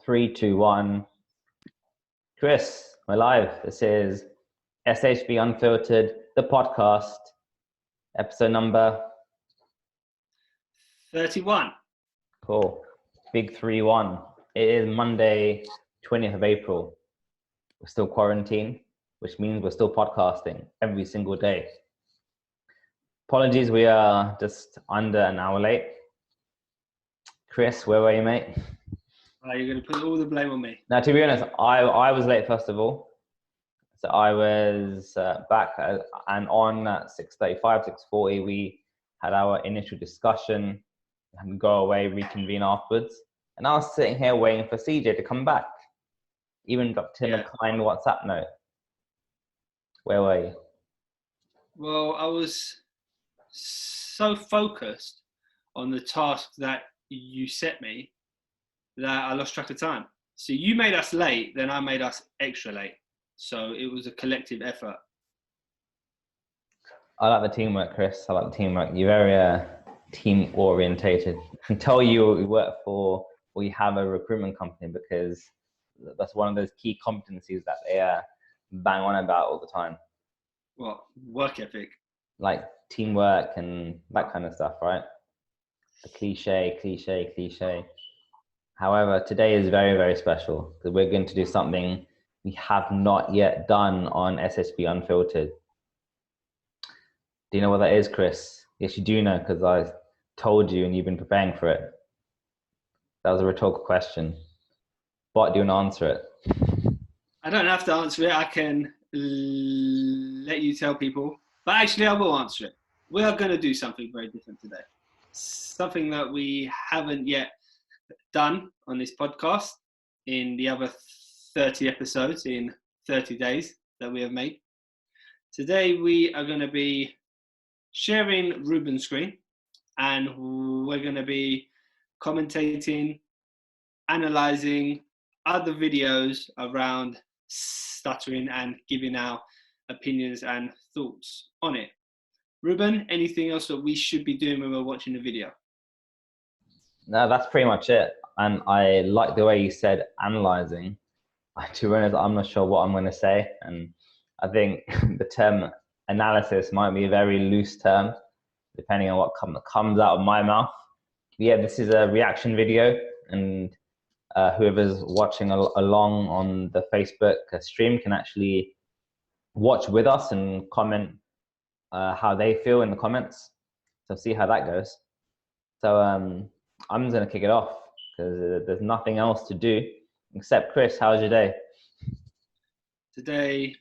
Three, two, one. Chris, we're live. This is SHB Unfiltered, the podcast, episode number 31. Cool. Big 3-1. It is Monday, 20th of April. We're still quarantined, which means we're still podcasting every single day. Apologies, we are just under an hour late. Chris, where were you, mate? You're going to put all the blame on me. Now, to be honest, I was late first of all. So I was back and on at 6:35, 6:40, we had our initial discussion and go away, reconvene afterwards. And I was sitting here waiting for CJ to come back. Even dropped him a kind WhatsApp note. Where were you? Well, I was so focused on the task that you set me that I lost track of time. So you made us late, then I made us extra late. So it was a collective effort. I like the teamwork, Chris. I like the teamwork. You're very team orientated. I can tell you work for or you have a recruitment company because that's one of those key competencies that they bang on about all the time. What? Work ethic. Like teamwork and that kind of stuff, right? The cliche. However, today is very, very special because we're going to do something we have not yet done on SHB Unfiltered. Do you know what that is, Chris? Yes, you do know because I told you and you've been preparing for it. That was a rhetorical question. But do you want to answer it? I don't have to answer it. I can let you tell people. But actually, I will answer it. We are going to do something very different today. Something that we haven't yet done on this podcast in the other 30 episodes in 30 days that we have made. Today, we are going to be sharing Ruben's screen and we're going to be commentating, analyzing other videos around stuttering and giving our opinions and thoughts on it. Ruben, anything else that we should be doing when we're watching the video? No, that's pretty much it. And I like the way you said analyzing. To be honest, I'm not sure what I'm going to say. And I think the term analysis might be a very loose term, depending on what comes out of my mouth. Yeah, this is a reaction video. And whoever's watching along on the Facebook stream can actually watch with us and comment how they feel in the comments. So see how that goes. So I'm just going to kick it off because there's nothing else to do except, Chris, how's your day? Today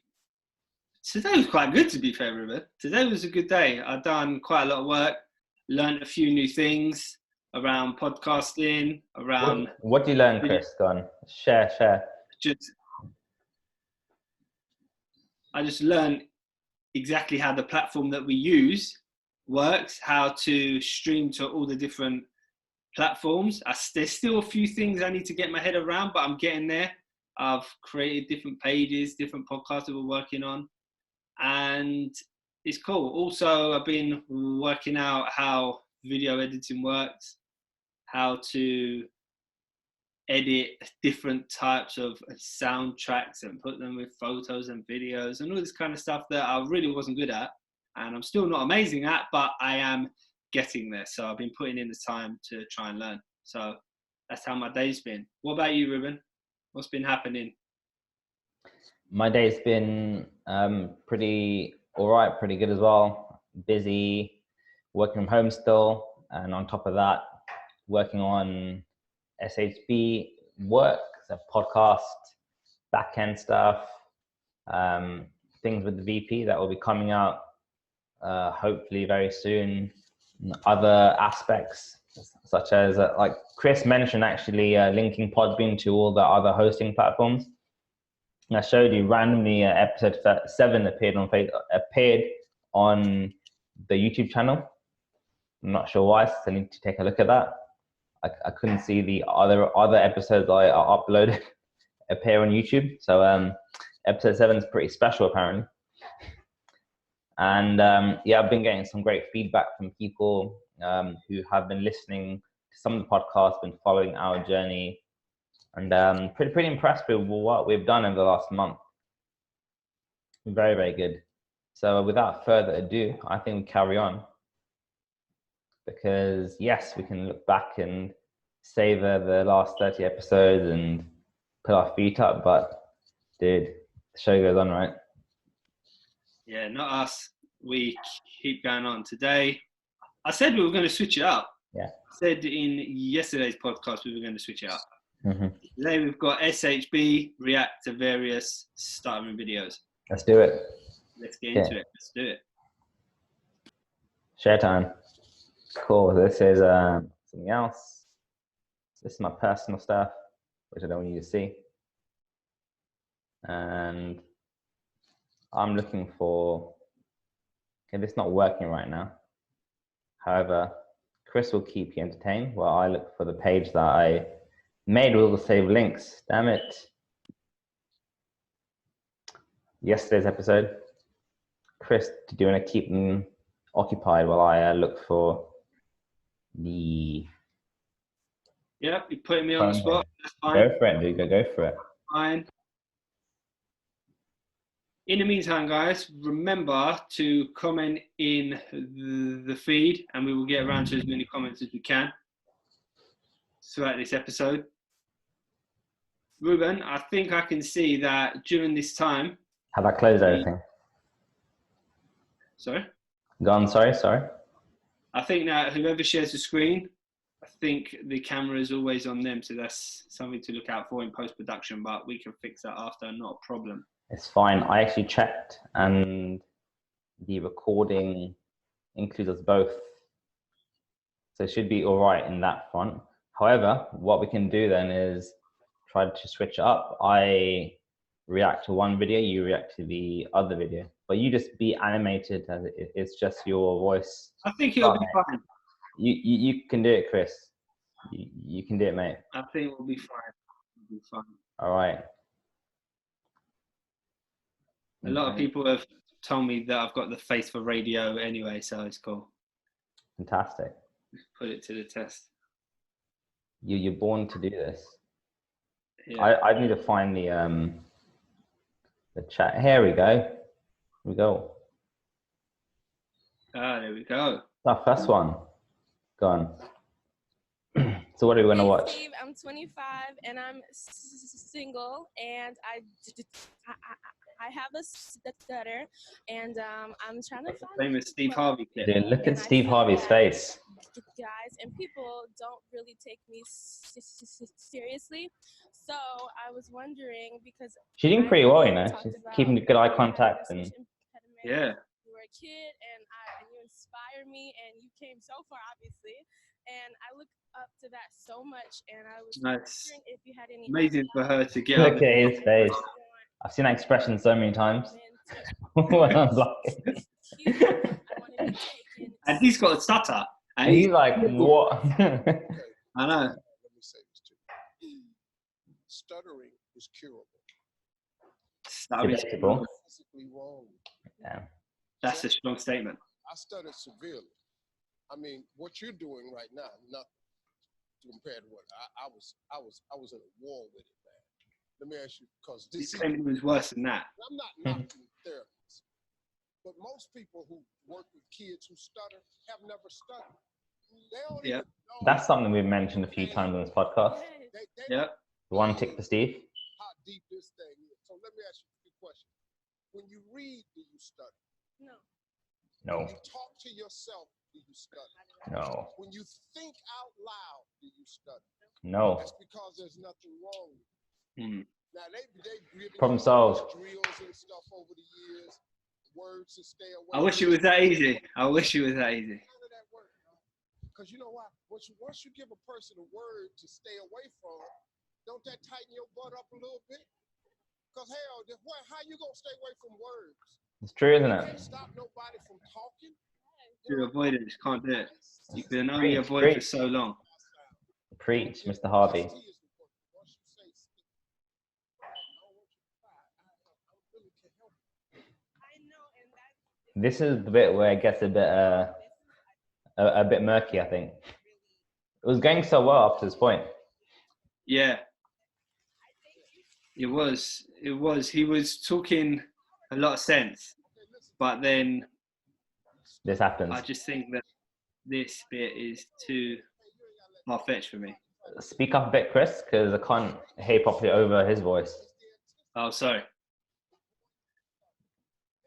was quite good, to be fair, Ruben. Today was a good day. I've done quite a lot of work, learned a few new things around podcasting, around... What do you learn, Chris? Go on, share. I just learned exactly how the platform that we use works, how to stream to all the different platforms. There's still a few things I need to get my head around, but I'm getting there. I've created different pages, different podcasts that we're working on, and it's cool. Also, I've been working out how video editing works, how to edit different types of soundtracks and put them with photos and videos and all this kind of stuff that I really wasn't good at, and I'm still not amazing at, but I am getting there. So I've been putting in the time to try and learn. So that's how my day's been. What about you, Ruben? What's been happening? My day's been pretty all right, pretty good as well. Busy, working from home still, and on top of that, working on SHB work, so podcast, back-end stuff, things with the VP that will be coming out hopefully very soon. Other aspects such as like Chris mentioned, actually linking Podbean to all the other hosting platforms. And I showed you randomly episode 7 appeared on the YouTube channel. I'm not sure why, so I need to take a look at that. I couldn't see the other episodes I uploaded appear on YouTube. So episode 7 is pretty special apparently. And I've been getting some great feedback from people who have been listening to some of the podcasts, been following our journey And pretty impressed with what we've done in the last month. Very, very good. So without further ado, I think we carry on, because yes, we can look back and savor the last 30 episodes and put our feet up, but dude, the show goes on, right? Yeah, not us. We keep going on. Today, I said we were going to switch it up. Yeah. I said in yesterday's podcast we were going to switch it up. Mm-hmm. Today we've got SHB react to various stuttering videos. Let's do it. Let's get into it. Let's do it. Share time. Cool. This is something else. This is my personal stuff, which I don't want you to see. And I'm looking for, okay, this is not working right now. However, Chris will keep you entertained while I look for the page that I made with all the saved links. Damn it. Yesterday's episode. Chris, do you want to keep them occupied while I look for the... Yep, you're putting me on the spot. That's fine. Go for it, dude. Go for it. Fine. In the meantime, guys, remember to comment in the feed, and we will get around to as many comments as we can throughout this episode. Ruben, I think I can see that during this time... Have I closed everything? Sorry? Gone, sorry. I think that whoever shares the screen, I think the camera is always on them, so that's something to look out for in post-production, but we can fix that after, not a problem. It's fine. I actually checked, and the recording includes us both. So it should be all right in that front. However, what we can do then is try to switch it up. I react to one video, you react to the other video. But you just be animated as it's just your voice. I think it'll be fine. You can do it, Chris. You can do it, mate. I think we'll be fine. We'll be fine. All right. A lot of people have told me that I've got the face for radio anyway, so it's cool. Fantastic. Put it to the test. You're born to do this. Yeah. I need to find the chat. Here we go. Here we go. Ah, there we go. Our first one. Go on. So what are we going to watch? Steve, I'm 25 and I'm single, and I have a stutter, and I'm trying to find Famous Steve Harvey clip. Dude, look at Steve Harvey's face. Guys, and people don't really take me seriously. So I was wondering, because She's doing pretty well, you know. She's keeping good eye contact and Yeah. You were a kid, and you inspired me, and you came so far, obviously. And I look up to that so much, and I was wondering if you had any... Amazing for her to get look at his face. I've seen that expression so many times. When I'm blocking. And he's got a stutter. And he's like, what? I know. Let me say this to you. Stuttering is curable. Debatable. Physically wrong. Yeah. That's a strong statement. I stuttered severely. I mean, what you're doing right now, nothing compared to what I was in a war with it, man. Let me ask you, because This statement was worse than that. I'm not knocking therapists, but most people who work with kids who stutter have never stuttered. They don't even know. That's something we've mentioned a few times on this podcast. They Yep. One tick for Steve. how deep this thing is. So let me ask you a few questions. When you read, do you stutter? No. No. When you talk to yourself, do you stutter? No. When you think out loud, do you stutter? No. That's because there's nothing wrong with it. Mm. Now they given Problem you solved. drills and stuff over the years, words to stay away. I wish it was that easy. I wish it was that easy. None of that work, because you know what? Once you give a person a word to stay away from, don't that tighten your butt up a little bit? Because hell, how you gonna stay away from words? It's true, isn't You it? can't stop nobody from talking. To avoid it, just can't do it. You can only avoid it for so long. Preach, Mr. Harvey. This is the bit where it gets a bit murky, I think. It was going so well up to this point. Yeah. It was. He was talking a lot of sense, but then This happens. I just think that this bit is too far-fetched for me. Speak up a bit, Chris, because I can't hear properly over his voice. Oh, sorry.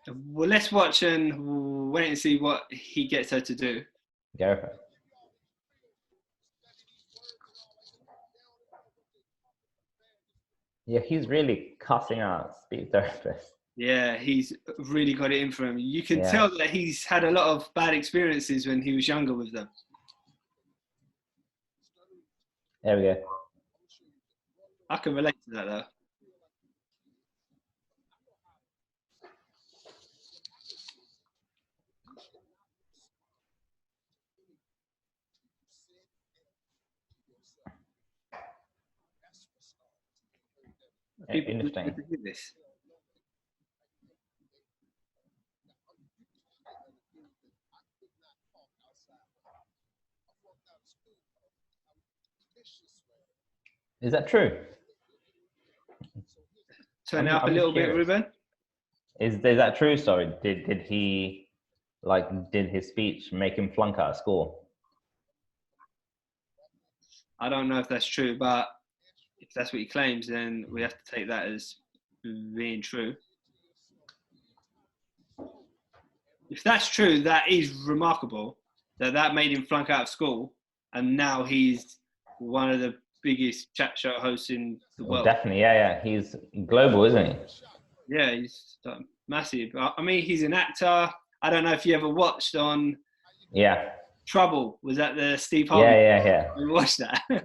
Well, let's watch and wait and see what he gets her to do. Go for it. Yeah, he's really cussing out speech therapists. Yeah, he's really got it in for him. You can tell that he's had a lot of bad experiences when he was younger with them. There we go. I can relate to that, though. Interesting. This. Is that true? Turn it up a little bit, Ruben. Is that true? Sorry, did he did his speech make him flunk out of school? I don't know if that's true, but if that's what he claims, then we have to take that as being true. If that's true, that is remarkable. That made him flunk out of school, and now he's one of the biggest chat show hosts in the world. Definitely, yeah. He's global, isn't he? Yeah, he's massive. I mean, he's an actor. I don't know if you ever watched on Trouble. Was that the Steve Harvey? Yeah. We watched that. Yeah.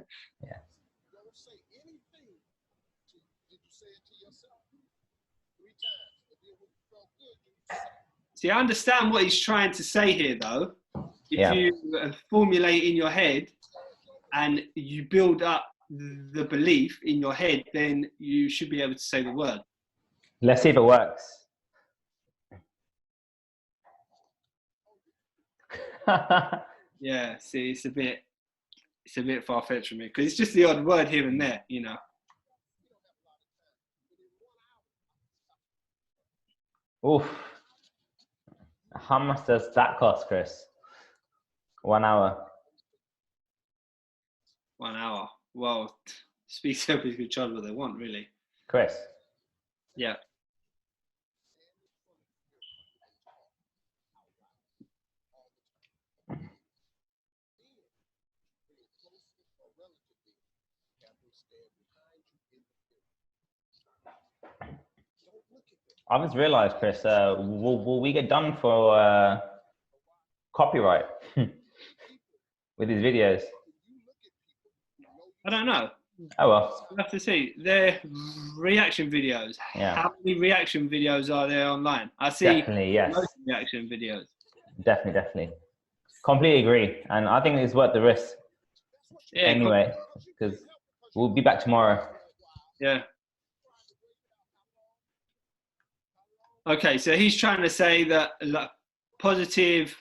See, I understand what he's trying to say here, though. If you formulate in your head and you build up the belief in your head, then you should be able to say the word. Let's see if it works. Yeah, see, it's a bit far-fetched for me because it's just the odd word here and there, you know. Oof. How much does that cost, Chris? 1 hour. 1 hour. Well, speech therapists can charge what they want, really. Chris. Yeah. I just realized, Chris, will we get done for copyright with these videos? I don't know. Oh well. We'll have to see. They're reaction videos. Yeah. How many reaction videos are there online? I see Definitely, yes. most reaction videos. Definitely. Completely agree. And I think it's worth the risk. Yeah, anyway, because we'll be back tomorrow. Yeah. Okay, so he's trying to say that positive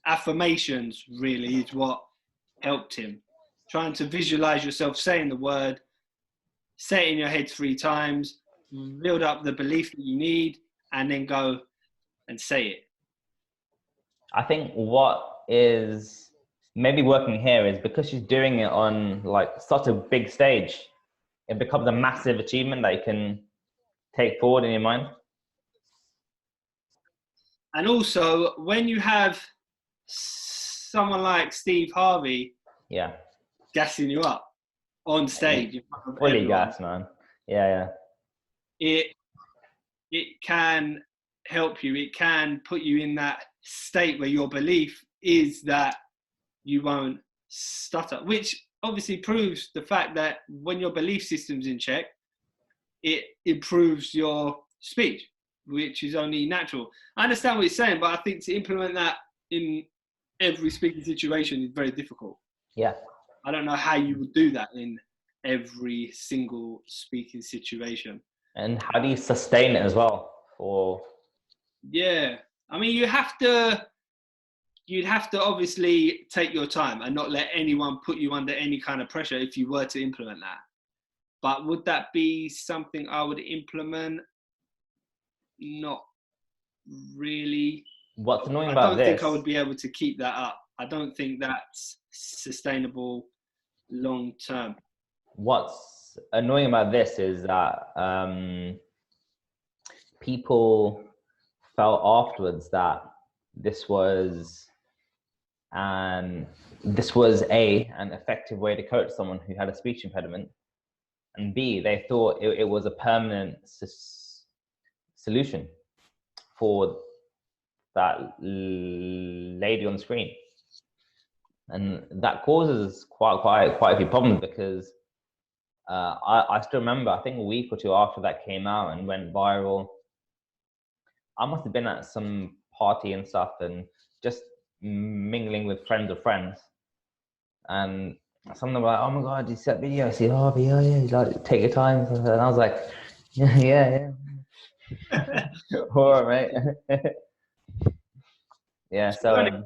affirmations really is what helped him. Trying to visualize yourself saying the word, say it in your head 3 times, build up the belief that you need, and then go and say it. I think what is maybe working here is because she's doing it on such a big stage, it becomes a massive achievement that you can take forward in your mind. And also, when you have someone like Steve Harvey gassing you up on stage, fully gas, man. Yeah. It can help you. It can put you in that state where your belief is that you won't stutter, which obviously proves the fact that when your belief system's in check, it improves your speech, which is only natural. I understand what you're saying, but I think to implement that in every speaking situation is very difficult. Yeah. I don't know how you would do that in every single speaking situation. And how do you sustain it as well? Yeah. I mean, you'd have to obviously take your time and not let anyone put you under any kind of pressure if you were to implement that. But would that be something I would implement? Not really. What's annoying I about don't this? think I would be able to keep that up. I don't think that's sustainable long term. What's annoying about this is that people felt afterwards that this was an effective way to coach someone who had a speech impediment, and B, they thought it was a permanent solution for that lady on the screen, and that causes quite a few problems because I still remember, I think a week or two after that came out and went viral, I must have been at some party and stuff and just mingling with friends of friends, and someone were like, "Oh my god, you see that video? I see Harvey, oh yeah, like take your time," and I was like, yeah. All right, mate. Yeah, so do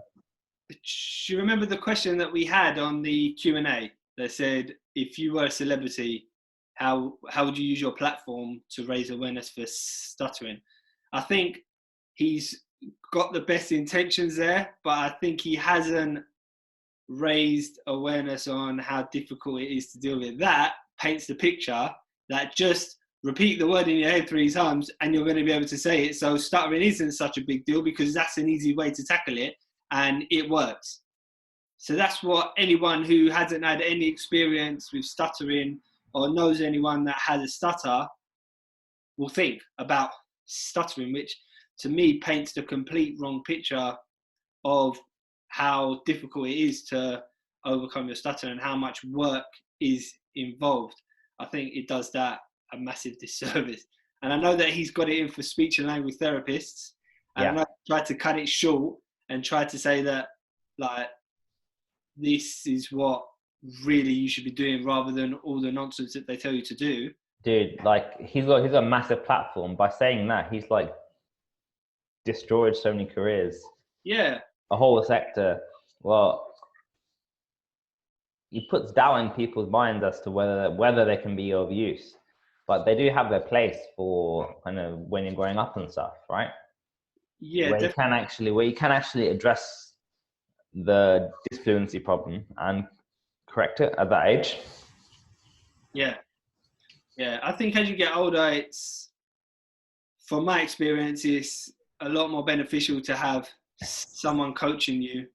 you remember the question that we had on the Q&A that said, if you were a celebrity, how would you use your platform to raise awareness for stuttering? I think he's got the best intentions there, but I think he hasn't raised awareness on how difficult it is to deal with. That paints the picture that just repeat the word in your head 3 times and you're going to be able to say it. So stuttering isn't such a big deal because that's an easy way to tackle it and it works. So that's what anyone who hasn't had any experience with stuttering or knows anyone that has a stutter will think about stuttering, which to me paints the complete wrong picture of how difficult it is to overcome your stutter and how much work is involved. I think it does that a massive disservice. And I know that he's got it in for speech and language therapists. And I know he tried to cut it short and tried to say that, like, this is what really you should be doing rather than all the nonsense that they tell you to do. Dude, like he's got a massive platform. By saying that, he's like destroyed so many careers. Yeah. A whole sector. Well, he puts doubt in people's minds as to whether they can be of use. But they do have their place for kind of when you're growing up and stuff, right? Yeah, where you can actually address the disfluency problem and correct it at that age. Yeah. I think as you get older, it's, from my experience, it's a lot more beneficial to have someone coaching you.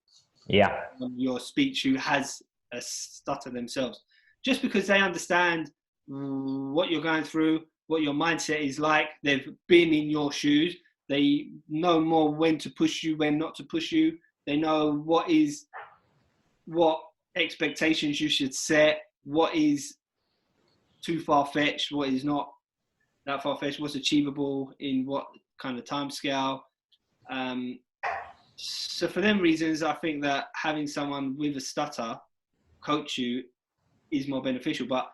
Yeah. On your speech who has a stutter themselves, just because they understand what you're going through, what your mindset is like. They've been in your shoes. They know more when to push you, when not to push you. They know what expectations you should set, what is too far-fetched, what is not that far-fetched, what's achievable in what kind of time scale. So for them reasons, I think that having someone with a stutter coach you is more beneficial. But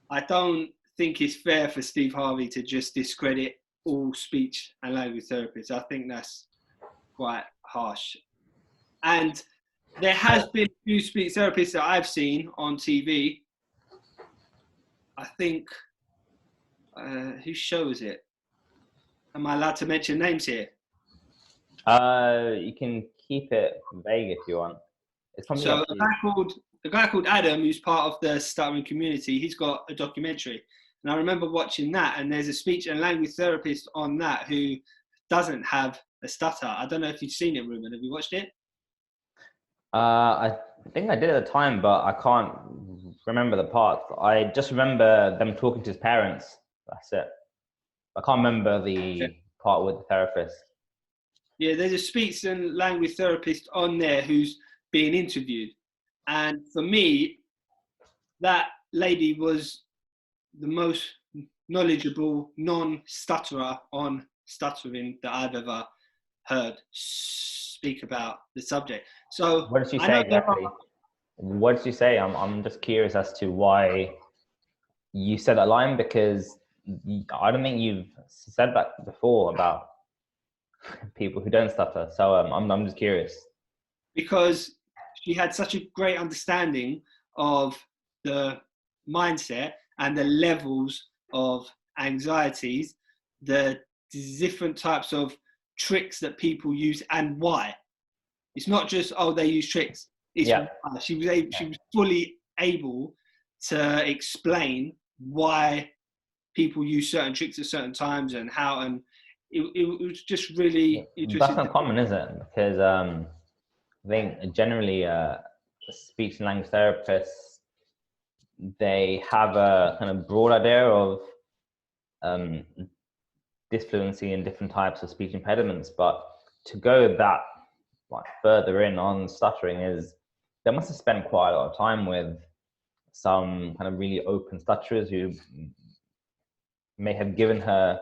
I don't think it's fair for Steve Harvey to just discredit all speech and language therapists. I think that's quite harsh. And there has been a few speech therapists that I've seen on TV. I think, whose show is it? Am I allowed to mention names here? You can keep it vague if you want. It's probably so a guy called Adam, who's part of the stuttering community, he's got a documentary. And I remember watching that, and there's a speech and language therapist on that who doesn't have a stutter. I don't know if you've seen it, Ruben. Have you watched it? I think I did at the time, but I can't remember the parts. I just remember them talking to his parents. That's it. I can't remember the part with the therapist. Yeah, there's a speech and language therapist on there who's being interviewed. And for me, that lady was the most knowledgeable non-stutterer on stuttering that I've ever heard speak about the subject. So what did she say exactly? What did she say? I'm just curious as to why you said that line, because I don't think you've said that before about people who don't stutter. So I'm just curious. Because she had such a great understanding of the mindset and the levels of anxieties, the different types of tricks that people use and why. It's not just, oh, they use tricks. It's why. She was fully able to explain why people use certain tricks at certain times and how, and it was just really interesting. That's uncommon, isn't it? Because I think generally speech and language therapists, they have a kind of broad idea of disfluency and different types of speech impediments, but to go that further in on stuttering is, they must have spent quite a lot of time with some kind of really open stutterers who may have given her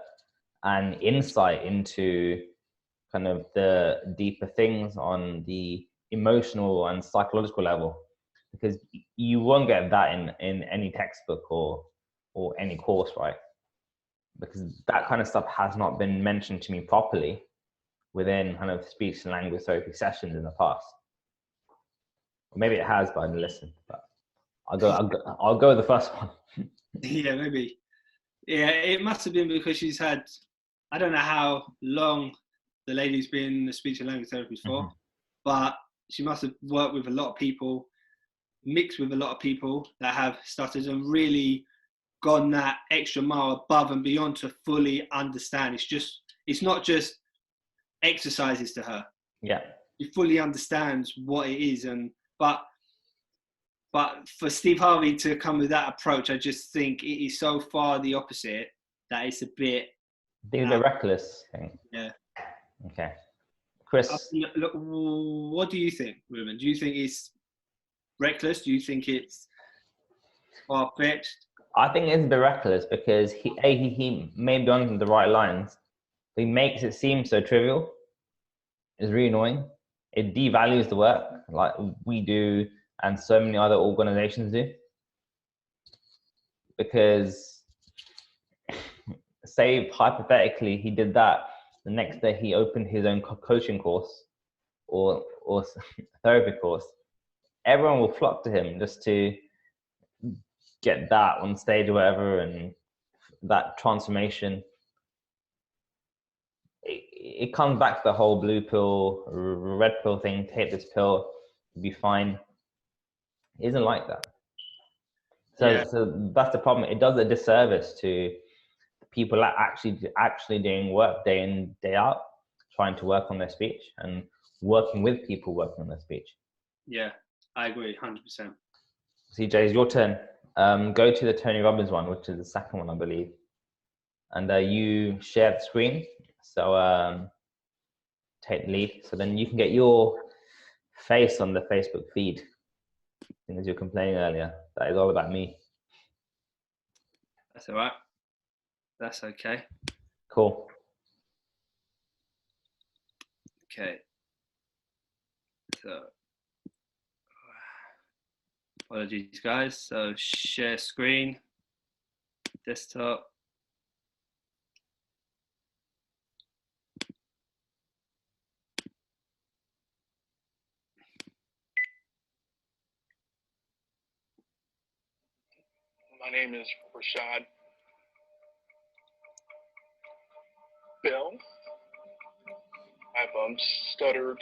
an insight into kind of the deeper things on the emotional and psychological level, because you won't get that in any textbook or any course, right? Because that kind of stuff has not been mentioned to me properly within kind of speech and language therapy sessions in the past. Or maybe it has, but I didn't listen. But I'll go with the first one. Yeah, maybe. Yeah, it must have been because she's had, I don't know how long the lady's been a speech and language therapist for, but she must have worked with a lot of people, mixed with a lot of people that have stuttered and really gone that extra mile above and beyond to fully understand. It's not just exercises to her. Yeah. She fully understands what it is. But for Steve Harvey to come with that approach, I just think it is so far the opposite that it's a bit... I think it's a bit reckless thing. Yeah. Okay. Chris? Look, what do you think, Ruben? Do you think it's reckless? Do you think it's far-fetched? I think it's a bit reckless because he may be on the right lines, but he makes it seem so trivial. It's really annoying. It devalues the work like we do and so many other organizations do. Because say hypothetically he did that, the next day he opened his own coaching course or therapy course, everyone will flock to him just to get that on stage or whatever, and that transformation. It comes back to the whole blue pill, red pill thing. Take this pill, you'll be fine. It isn't like that. So that's the problem. It does a disservice to people that actually doing work day in, day out, trying to work on their speech and working with people working on their speech. Yeah, I agree, 100%. CJ, it's your turn. Go to the Tony Robbins one, which is the second one, I believe. And you share the screen. So take the lead. So then you can get your face on the Facebook feed. As you were complaining earlier, that is all about me. That's all right. That's okay. Cool. Okay. So, apologies, guys. So, share screen, desktop. My name is Rashad Bell. I've stuttered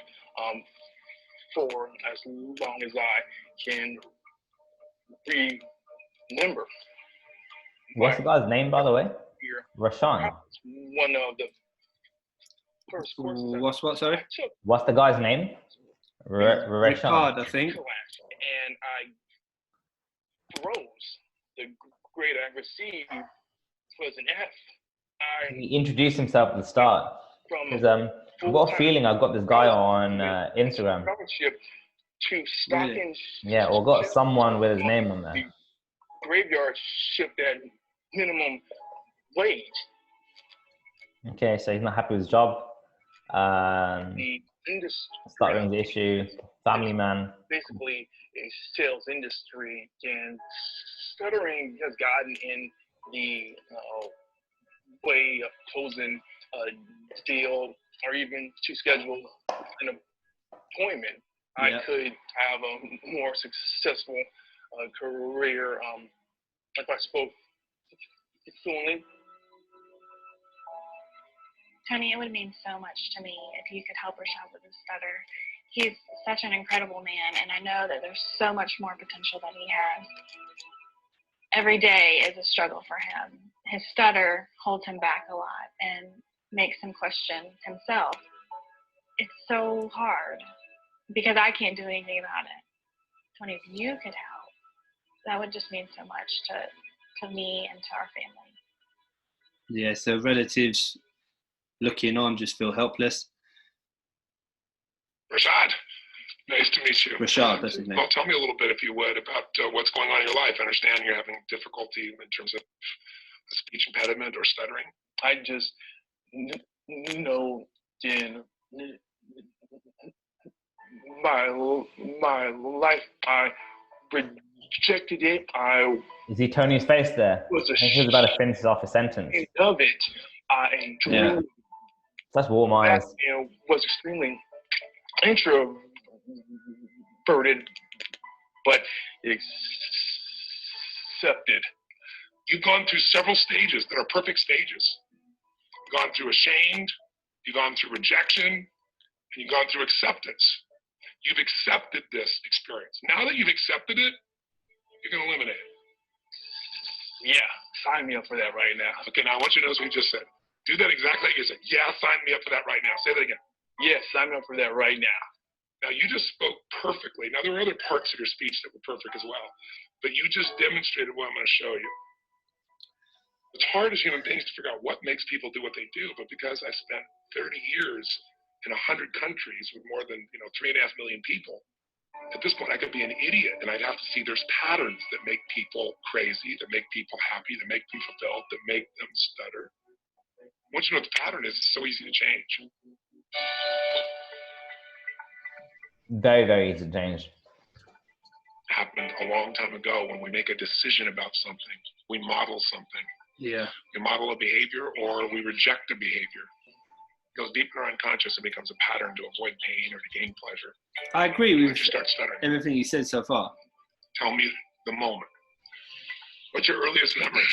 for as long as I can remember. What's the guy's name, by the way? Rashan. One of the first courses. What, sorry? What's the guy's name? Rashad, I think. And I froze. The grade I received was an F. He introduced himself at the start. Because I've got a feeling I've got this guy on Instagram. To stock and yeah, or got someone with his name on there. The graveyard shift at minimum wage. Okay, so he's not happy with his job. The industry, Stuttering's issue, family man. Basically, a sales industry, and stuttering has gotten in the way of closing a deal or even to schedule an appointment. I could have a more successful career if I spoke fluently. Tony, it would mean so much to me if you could help Rashad with his stutter. He's such an incredible man, and I know that there's so much more potential that he has. Every day is a struggle for him. His stutter holds him back a lot and makes him question himself. It's so hard because I can't do anything about it. Tony, if you could help, that would just mean so much to me and to our family. Yeah, so relatives looking on just feel helpless. Rashad, nice to meet you. Rashad, that's his name. Well, tell me a little bit, if you would, about what's going on in your life. I understand you're having difficulty in terms of a speech impediment or stuttering. I just know in my life, I rejected it. I Is he Tony's face there? was I think he was about to finish off a sentence. ashamed of it. I Yeah. Such warm eyes. and was extremely introverted, but accepted. You've gone through several stages that are perfect stages. You've gone through ashamed, you've gone through rejection, and you've gone through acceptance. You've accepted this experience. Now that you've accepted it, you're going to eliminate it. Yeah, sign me up for that right now. Okay, now I want you to notice what you just said. Do that exactly like you said. Yeah, sign me up for that right now. Say that again. Yes, sign me up for that right now. Now, you just spoke perfectly. Now, there were other parts of your speech that were perfect as well, but you just demonstrated what I'm going to show you. It's hard as human beings to figure out what makes people do what they do, but because I spent 30 years in 100 countries with more than 3.5 million people, at this point I could be an idiot, and I'd have to see there's patterns that make people crazy, that make people happy, that make them fulfilled, that make them stutter. Once you know what the pattern is, it's so easy to change. Very, very easy to change. Happened a long time ago. When we make a decision about something, we model something. Yeah. We model a behavior or we reject a behavior. It goes deep in our unconscious and becomes a pattern to avoid pain or to gain pleasure. I agree When with you start stuttering, everything you said so far. tell me the moment. What's your earliest memory?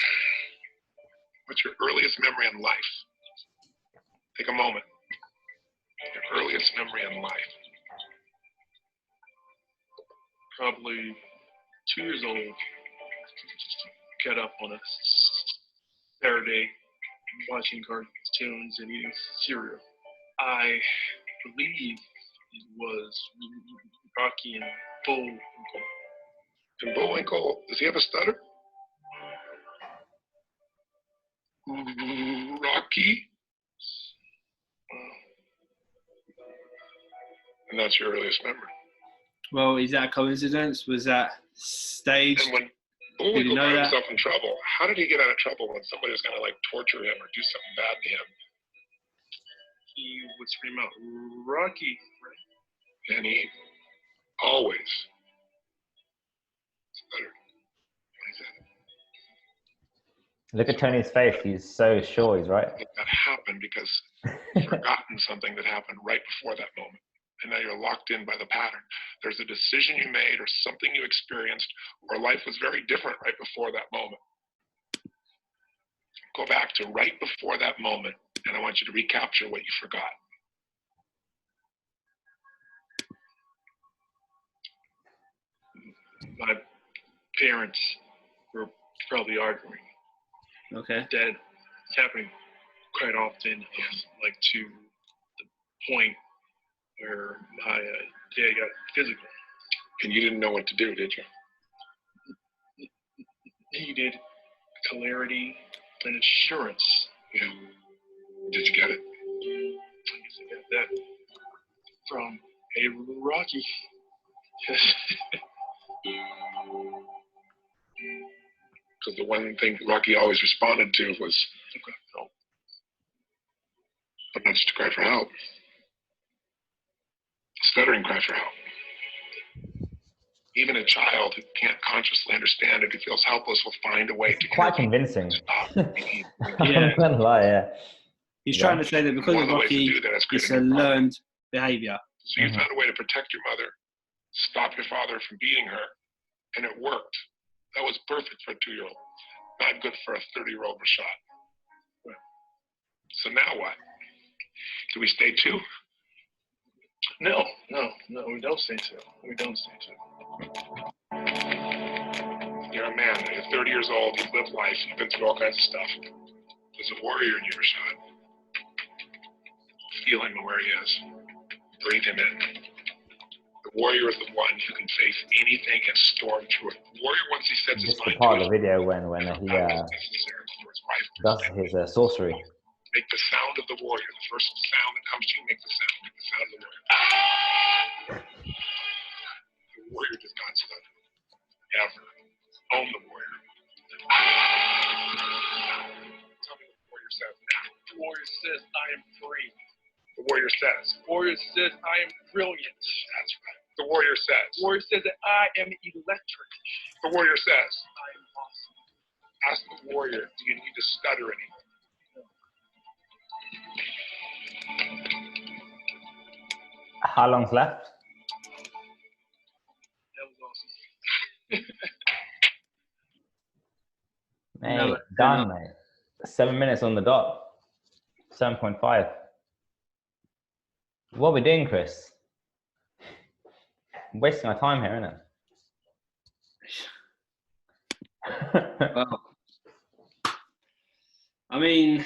What's your earliest memory in life? Take a moment. Your earliest memory in life. Probably 2 years old. Got up on a Saturday watching cartoons and eating cereal. I believe it was Rocky and Bullwinkle. And Bullwinkle, does he have a stutter? Rocky? And that's your earliest memory. Well, is that a coincidence? Was that staged? And when Did Bullwinkle you know got that? himself in trouble, how did he get out of trouble when somebody was going to torture him or do something bad to him? He would scream out, Rocky, right? And he always stuttered when he said it. Look at Tony's face. He's so sure he's right. That happened because you've forgotten something that happened right before that moment. And now you're locked in by the pattern. There's a decision you made or something you experienced, or life was very different right before that moment. Go back to right before that moment, and I want you to recapture what you forgot. My parents were probably arguing. Okay. That it's happening quite often, like to the point where my dad got physical. And you didn't know what to do, did you? Needed clarity and assurance. Yeah. Did you get it? I guess I got that from a Rocky. Because the one thing Rocky always responded to was, but not just to cry for help. Stuttering cry for help. Even a child who can't consciously understand it, who feels helpless, will find a way to Quite convincing. stop. Yeah. I'm gonna lie, yeah. He's trying to say that because One of of the ways to Rocky, do that is it's create a a new problem. learned behavior. So you found a way to protect your mother, stop your father from beating her, and it worked. That was perfect for a 2-year-old. Not good for a 30-year-old Rashad. So now what? Do we stay 2? No, we don't stay 2. We don't stay 2. You're a man. You're 30 years old. You've lived life. You've been through all kinds of stuff. There's a warrior in you, Rashad. Feel him where he is. Breathe him in. The warrior is the one who can face anything and storm through it. The warrior, once he sets his Just the mind part to of the it, video when he necessary for his life. does his sorcery. Make the sound of the warrior. The first sound that comes to you, make the sound. Make the sound of the warrior. The warrior does not stutter. Ever. Own the warrior. Tell me what the warrior says now. The warrior says, I am free. The warrior says. The warrior says, I am brilliant. That's right. The warrior says. The warrior says that I am electric. The warrior says. I am awesome. Ask the warrior, do you need to stutter anymore? How long's left? That was awesome. Mate, No, done, mate. 7 minutes on the dot. 7.5. What are we doing, Chris? Wasting our time here, isn't it? Well, I mean,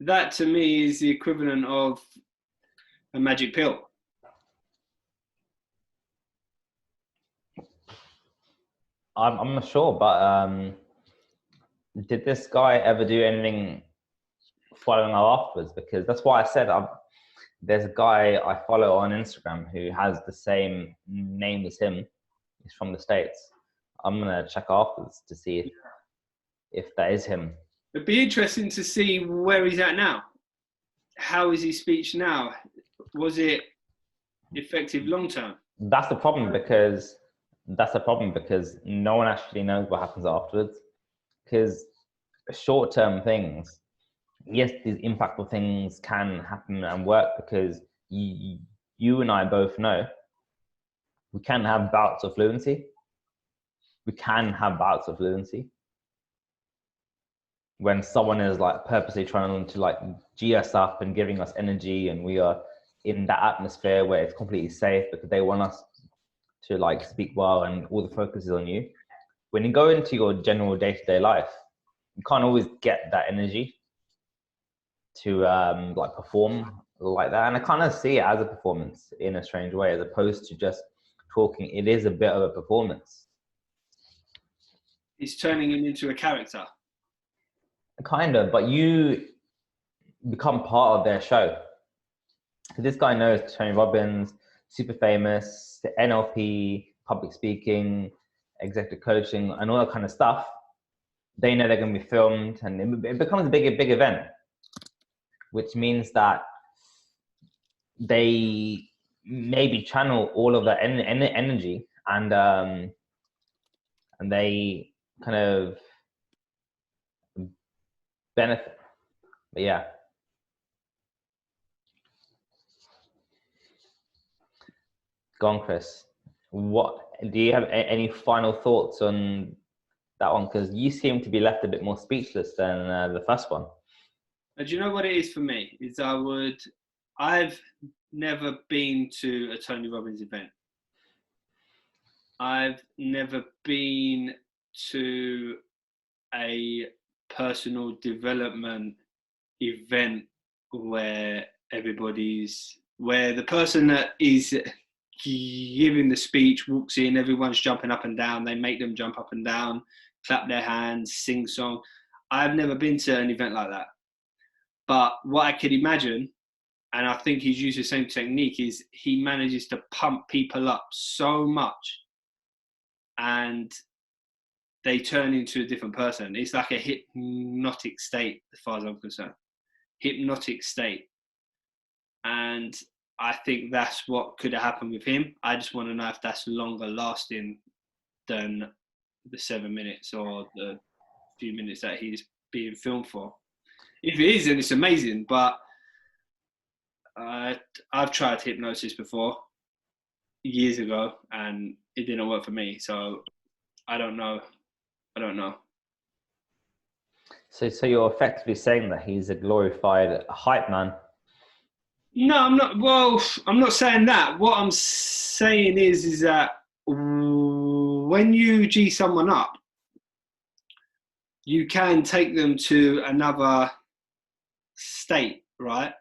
that to me is the equivalent of a magic pill. I'm not sure, but did this guy ever do anything following up afterwards? Because that's why I said there's a guy I follow on Instagram who has the same name as him. He's from the States. I'm gonna check afterwards to see if that is him. It'd be interesting to see where he's at now. How is his speech now? Was it effective long term? That's the problem because no one actually knows what happens afterwards. Because short-term things, yes, these impactful things can happen and work because you and I both know we can have bouts of fluency. We can have bouts of fluency when someone is like purposely trying to like G us up and giving us energy, and we are in that atmosphere where it's completely safe because they want us to like speak well and all the focus is on you. When you go into your general day-to-day life, you can't always get that energy to like perform like that. And I kind of see it as a performance in a strange way, as opposed to just talking. It is a bit of a performance. It's turning him into a character. Kind of, but you become part of their show. This guy knows Tony Robbins, super famous, the NLP, public speaking, executive coaching, and all that kind of stuff. They know they're going to be filmed, and it becomes a big event, which means that they maybe channel all of that energy, and they kind of benefit. But yeah. Go on, Chris. What do you have any final thoughts on that one? Because you seem to be left a bit more speechless than the first one. Do you know what it is for me? Is I've never been to a Tony Robbins event. I've never been to a personal development event where the person that is giving the speech walks in, everyone's jumping up and down, they make them jump up and down, clap their hands, sing song. I've never been to an event like that. But what I could imagine, and I think he's used the same technique, is he manages to pump people up so much and they turn into a different person. It's like a hypnotic state, as far as I'm concerned. Hypnotic state. And I think that's what could have happened with him. I just want to know if that's longer lasting than the 7 minutes or the few minutes that he's being filmed for. If it is, then it's amazing. But I've tried hypnosis before years ago and it didn't work for me. So I don't know I don't know. So you're effectively saying that he's a glorified hype man. No, I'm not. Well, I'm not saying that. What I'm saying is that when you G someone up, you can take them to another state, right?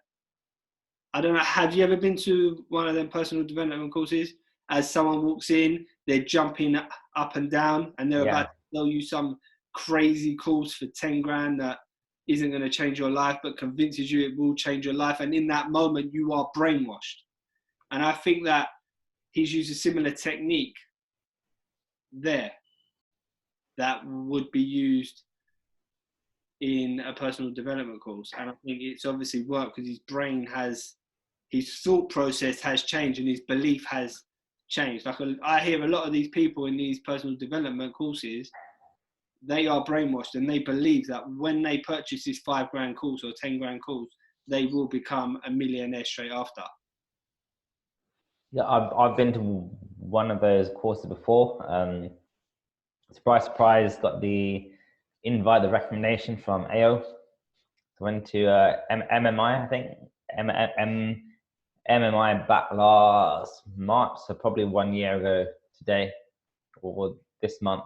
I don't know. Have you ever been to one of them personal development courses? As someone walks in, they're jumping up and down, and they're about to tell you some crazy course for 10 grand that isn't going to change your life, but convinces you it will change your life. And in that moment, you are brainwashed. And I think that he's used a similar technique there that would be used in a personal development course. And I think it's obviously worked because his brain has, his thought process has changed and his belief has changed. Like I hear a lot of these people in these personal development courses, they are brainwashed and they believe that when they purchase this 5 grand course or 10 grand course, they will become a millionaire straight after. Yeah, I've been to one of those courses before. Surprise, surprise, got the invite, the recommendation from AO. I went to MMI, I think. MMI back last March, so probably 1 year ago today, or this month.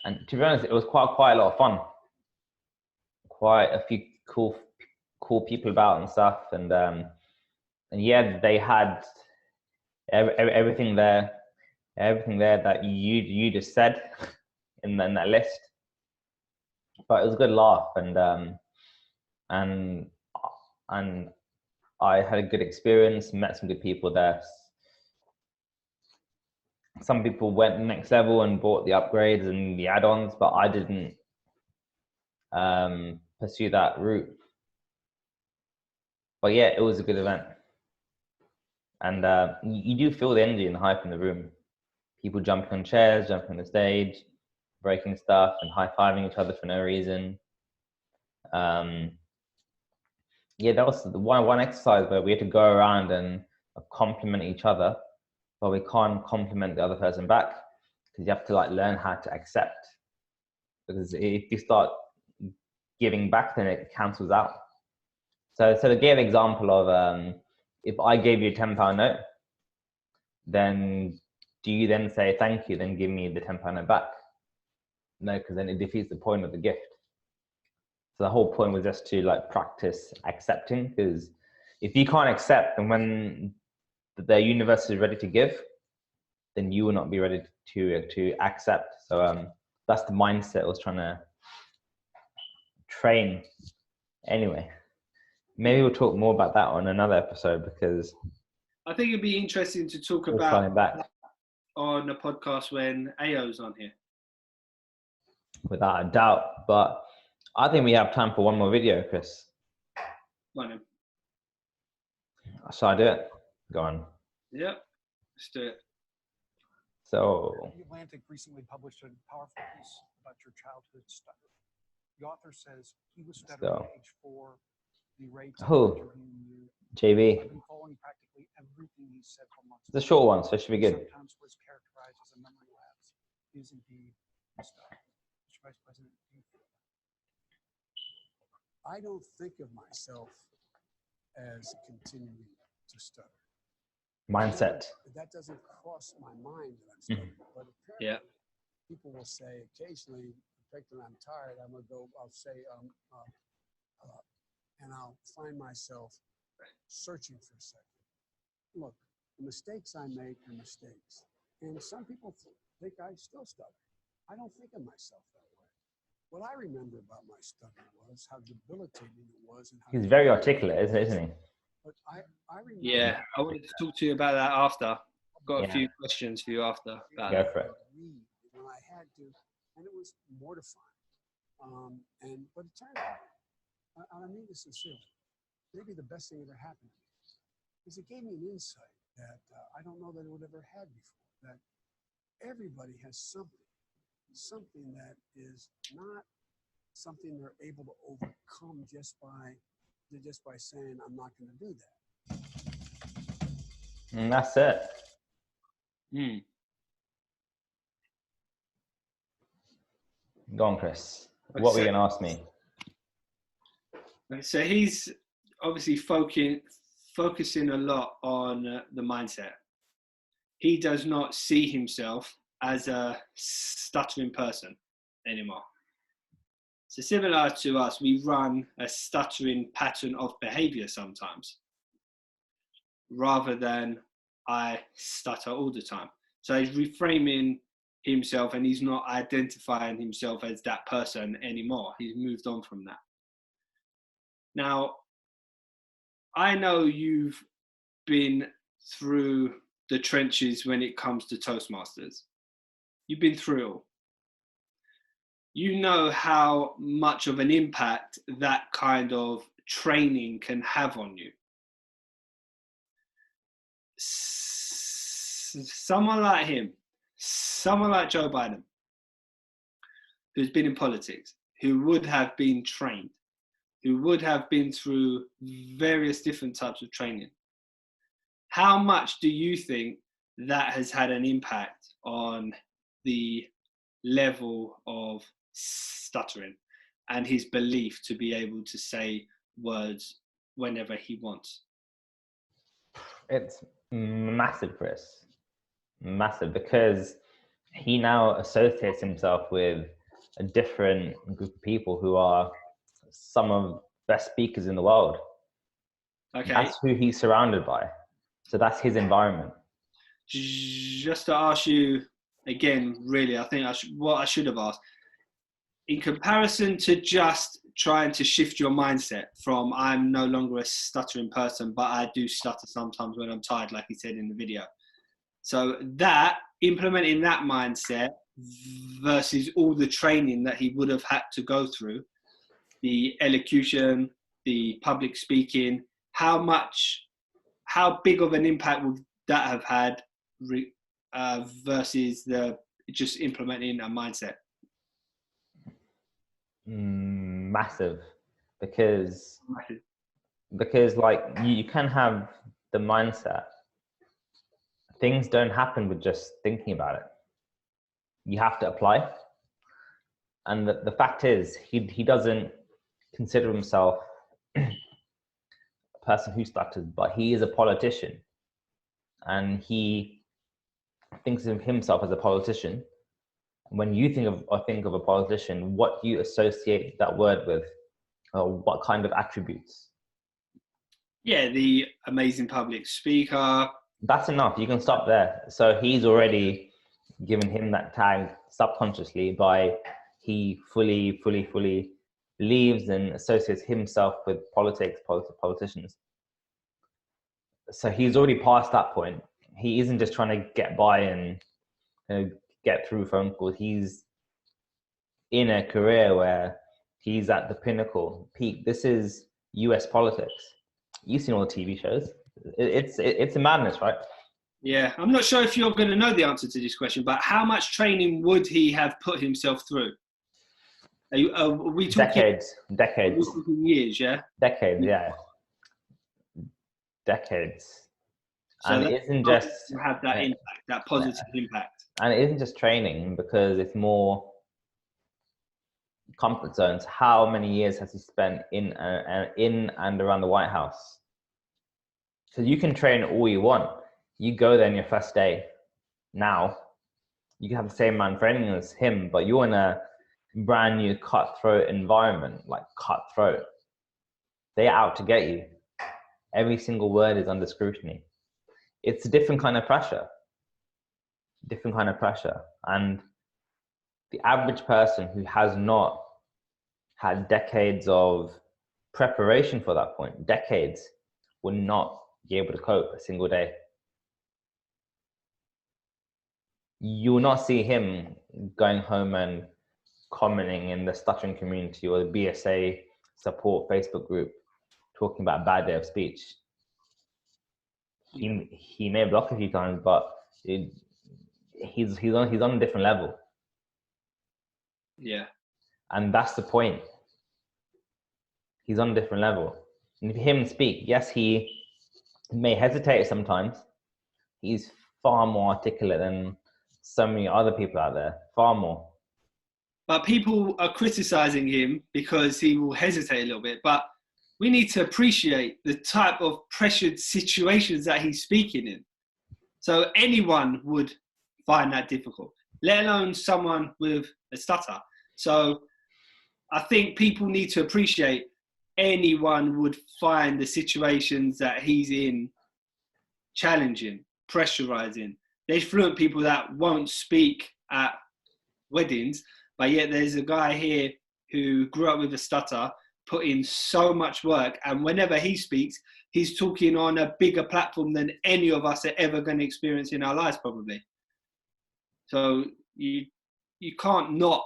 And to be honest, it was quite a lot of fun. Quite a few cool people about and stuff, and yeah, they had everything there that you just said in that list. But it was a good laugh, and I had a good experience, met some good people there. Some people went next level and bought the upgrades and the add-ons, but I didn't pursue that route. But yeah, it was a good event. And you do feel the energy and the hype in the room. People jumping on chairs, jumping on the stage, breaking stuff and high-fiving each other for no reason. Yeah, that was the one exercise where we had to go around and compliment each other, but we can't compliment the other person back because you have to like learn how to accept. Because if you start giving back, then it cancels out. So to give an example of if I gave you a £10 note, then do you then say thank you, then give me the £10 note back? No, because then it defeats the point of the gift. So the whole point was just to like practice accepting, because if you can't accept, and when the universe is ready to give, then you will not be ready to accept. So that's the mindset I was trying to train. Anyway, maybe we'll talk more about that on another episode, because I think it'd be interesting to talk about that on a podcast when AO's on here. Without a doubt, but I think we have time for one more video, Chris. Well, Shall I do it? Go on. Yeah, let's do it. So, The Atlantic recently published a powerful piece about your childhood stutter. The author says he was stuttering at age 4. The rates JB. I've been following practically everything he said for months. It's a short one, so it should be good. Sometimes was characterized as a memory lapse is indeed a stutter. Mr. Vice President, do you feel that? I don't think of myself as continuing to stutter. Mindset. That doesn't cross my mind that I'm stuttering. But apparently, people will say occasionally, particularly when I'm tired, I'll say, and I'll find myself searching for a second. Look, the mistakes I make are mistakes. And some people think I still stutter. I don't think of myself that way. What I remember about my stutter was how debilitating it was. And how he's very articulate, isn't he? But I remember. Yeah, I wanted to talk to you about that after. I've got a few questions for you after. Go for it. When I had to, and it was mortifying. But it turned out, and I mean this sincerely, maybe the best thing that ever happened to me, because it gave me an insight that I don't know that I would have ever had before, that everybody has something that is not something they're able to overcome just by saying, I'm not going to do that. And that's it. Go on, Chris. What were you going to ask me? So he's obviously focusing a lot on the mindset. He does not see himself as a stuttering person anymore. So similar to us, we run a stuttering pattern of behavior sometimes, rather than I stutter all the time. So he's reframing himself, and he's not identifying himself as that person anymore. He's moved on from that. Now, I know you've been through the trenches when it comes to Toastmasters. You've been through it all. You know how much of an impact that kind of training can have on you. Someone like him, someone like Joe Biden, who's been in politics, who would have been trained, who would have been through various different types of training. How much do you think that has had an impact on the level of stuttering and his belief to be able to say words whenever he wants? It's massive, Chris. Massive, because he now associates himself with a different group of people who are some of the best speakers in the world. Okay. That's who he's surrounded by. So that's his environment. Just to ask you again, really, I think what I should have asked, in comparison to just trying to shift your mindset from I'm no longer a stuttering person, but I do stutter sometimes when I'm tired, like he said in the video. So that, implementing that mindset versus all the training that he would have had to go through, the elocution, the public speaking, how big of an impact would that have had versus the just implementing a mindset? Massive, because like you can have the mindset. Things don't happen with just thinking about it. You have to apply. And the fact is, he doesn't consider himself a person who stutters, but he is a politician. And he thinks of himself as a politician. When you think of a politician, what do you associate that word with? What kind of attributes? Yeah, the amazing public speaker. That's enough. You can stop there. So he's already given him that tag subconsciously by he fully believes and associates himself with politics, politicians. So he's already past that point. He isn't just trying to get by and get through phone calls. He's in a career where he's at the pinnacle, peak. This is US politics. You've seen all the TV shows. It's a madness, right? Yeah, I'm not sure if you're going to know the answer to this question, but how much training would he have put himself through? Are we talking decades? Are we talking years, yeah? Decades, yeah. Decades. So and it isn't just to have that impact, that positive impact. And it isn't just training, because it's more comfort zones. How many years has he spent in and around the White House? So you can train all you want. You go there on your first day. Now, you can have the same amount of training as him, but you're in a brand new cutthroat environment, like cutthroat. They're out to get you. Every single word is under scrutiny. It's a different kind of pressure. And the average person who has not had decades of preparation for that point, decades, will not be able to cope a single day. You will not see him going home and commenting in the stuttering community or the BSA support Facebook group, talking about a bad day of speech. He may block a few times, but he's on a different level. Yeah. And that's the point. He's on a different level. And if you hear him speak, yes, he may hesitate sometimes. He's far more articulate than so many other people out there, far more. but people are criticizing him because he will hesitate a little bit. But we need to appreciate the type of pressured situations that he's speaking in. So anyone would find that difficult, let alone someone with a stutter. So I think people need to appreciate anyone would find the situations that he's in challenging, pressurizing. There's fluent people that won't speak at weddings, but yet there's a guy here who grew up with a stutter, put in so much work, and whenever he speaks, he's talking on a bigger platform than any of us are ever going to experience in our lives, probably. So you can't not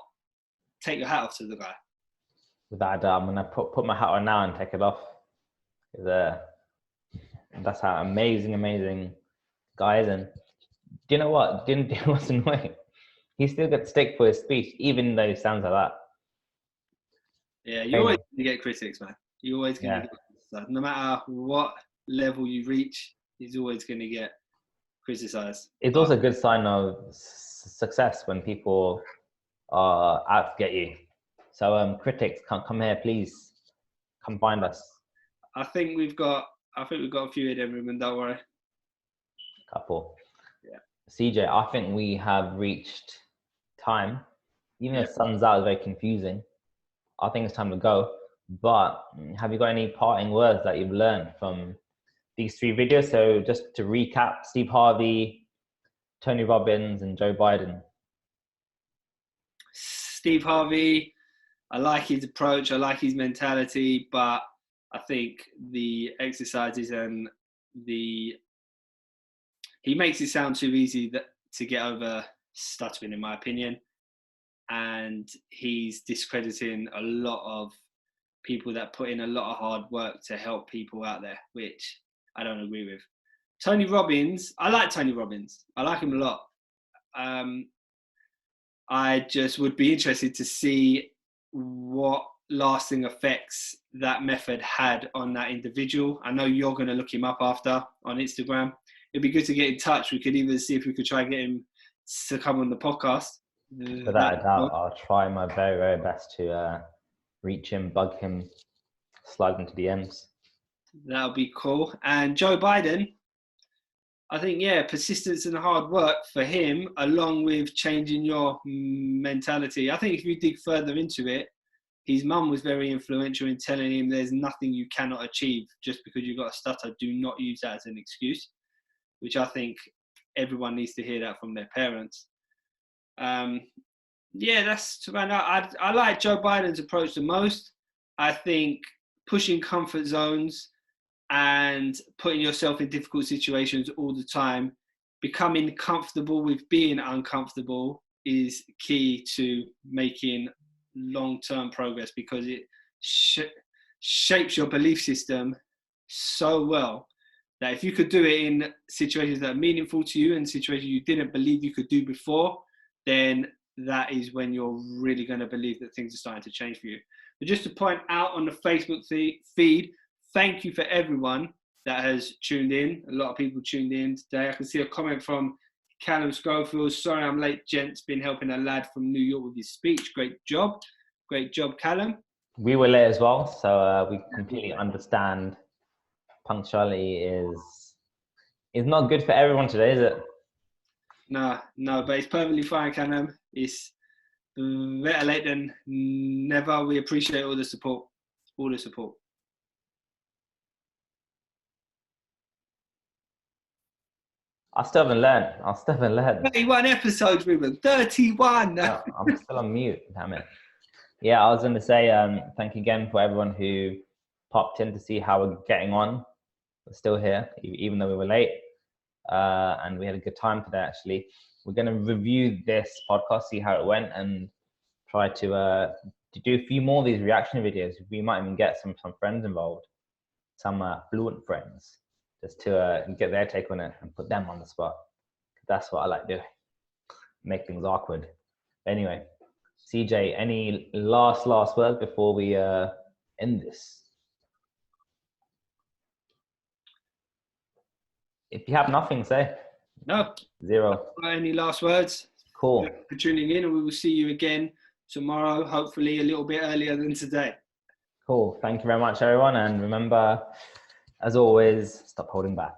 take your hat off to the guy. Without a doubt, I'm gonna put my hat on now and take it off. That's how amazing guy is. And do you know what? Do you know what's annoying? He still gets stick for his speech, even though he sounds like that. Yeah, you're always going to get critics, man. You're always going to get criticised. No matter what level you reach, he's always going to get criticised. It's also a good sign of success when people are out to get you. So critics, come here, please. Come find us. I think we've got a few in them, Ruben, don't worry. Couple. Yeah. CJ, I think we have reached time. Even though sun's out is very confusing, I think it's time to go. But have you got any parting words that you've learned from these 3 videos? So just to recap, Steve Harvey, Tony Robbins, and Joe Biden. Steve Harvey, I like his approach, I like his mentality, but I think the exercises and he makes it sound too easy to get over stuttering, in my opinion. And he's discrediting a lot of people that put in a lot of hard work to help people out there, which I don't agree with. Tony Robbins, I like Tony Robbins. I like him a lot. I just would be interested to see what lasting effects that method had on that individual. I know you're going to look him up after on Instagram. It'd be good to get in touch. We could even see if we could try and get him to come on the podcast. Without a doubt, I'll try my very, very best to reach him, bug him, slide into DMs. That would be cool. And Joe Biden, I think, persistence and hard work for him, along with changing your mentality. I think if you dig further into it, his mum was very influential in telling him there's nothing you cannot achieve just because you've got a stutter. Do not use that as an excuse, which I think everyone needs to hear that from their parents. That's around. I like Joe Biden's approach the most. I think pushing comfort zones and putting yourself in difficult situations all the time, becoming comfortable with being uncomfortable is key to making long-term progress, because it shapes your belief system so well that if you could do it in situations that are meaningful to you and situations you didn't believe you could do before, then that is when you're really going to believe that things are starting to change for you. But just to point out on the Facebook feed, thank you for everyone that has tuned in. A lot of people tuned in today. I can see a comment from Callum Schofield. Sorry I'm late, gents. Been helping a lad from New York with his speech. Great job. Great job, Callum. We were late as well, so we completely understand punctuality is not good for everyone today, is it? No, but it's perfectly fine, Callum. It's better late than never. We appreciate all the support. I still haven't learned. 31 episodes, Ruben. 31. No, I'm still on mute, damn it. Yeah, I was going to say thank you again for everyone who popped in to see how we're getting on. We're still here, even though we were late. And we had a good time today, actually. We're going to review this podcast, see how it went, and try to do a few more of these reaction videos. We might even get some friends involved, some fluent friends, just to get their take on it and put them on the spot. That's what I like doing, make things awkward. Anyway, CJ, any last words before we end this? If you have nothing, say. No. Zero. Any last words? Cool. Thank you for tuning in, and we will see you again tomorrow, hopefully a little bit earlier than today. Cool. Thank you very much, everyone. And remember, as always, stop holding back.